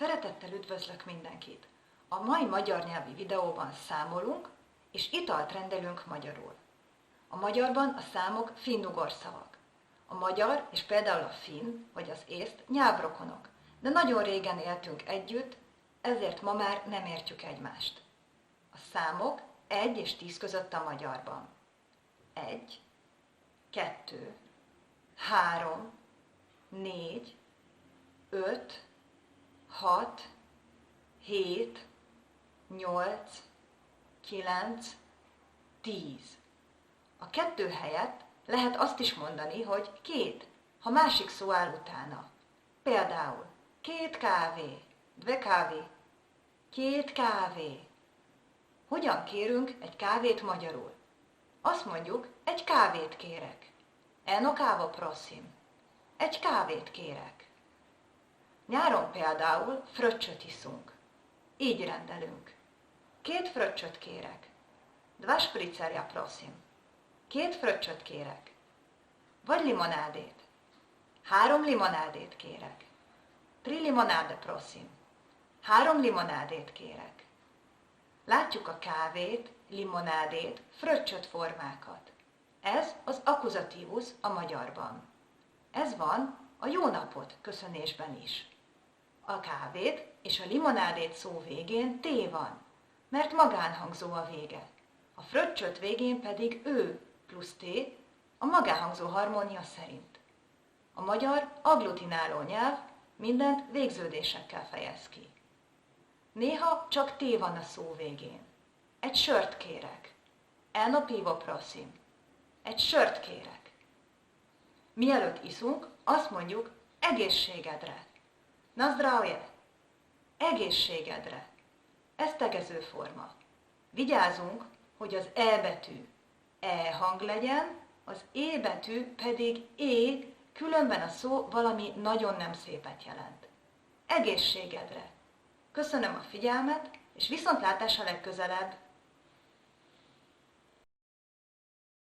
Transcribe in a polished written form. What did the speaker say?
Szeretettel üdvözlök mindenkit! A mai magyar nyelvi videóban számolunk, és italt rendelünk magyarul. A magyarban a számok finn-ugor szavak. A magyar és például a finn vagy az észt nyelvrokonok, de nagyon régen éltünk együtt, ezért ma már nem értjük egymást. A számok 1 és 10 között a magyarban. 1, 2, 3, 4, 5, 6, 7, 8, 9, 10. A 2 helyett lehet azt is mondani, hogy 2, ha másik szó áll utána. Például 2 kávé, 2 kávé, 2 kávé. Hogyan kérünk egy kávét magyarul? Azt mondjuk, egy kávét kérek. Eno kávo prosim. Egy kávét kérek. Nyáron például fröccsöt iszunk. Így rendelünk. 2 fröccsöt kérek. 2 špricerja prosim. 2 fröccsöt kérek. Vagy limonádét. 3 limonádét kérek. 3 limonade prosim. 3 limonádét kérek. Látjuk a kávét, limonádét, fröccsöt formákat. Ez az akuzatívus a magyarban. Ez van a jó napot köszönésben is. A kávét és a limonádét szó végén T van, mert magánhangzó a vége. A fröccsöt végén pedig ő plusz T a magánhangzó harmónia szerint. A magyar agglutináló nyelv, mindent végződésekkel fejez ki. Néha csak T van a szó végén. Egy sört kérek. Eno pivo prosim. Egy sört kérek. Mielőtt iszunk, azt mondjuk egészségedre. Na zdravje! Egészségedre. Ez tegező forma. Vigyázzunk, hogy az E betű E hang legyen, az E betű pedig É, különben a szó valami nagyon nem szépet jelent. Egészségedre. Köszönöm a figyelmet, és viszontlátásra legközelebb!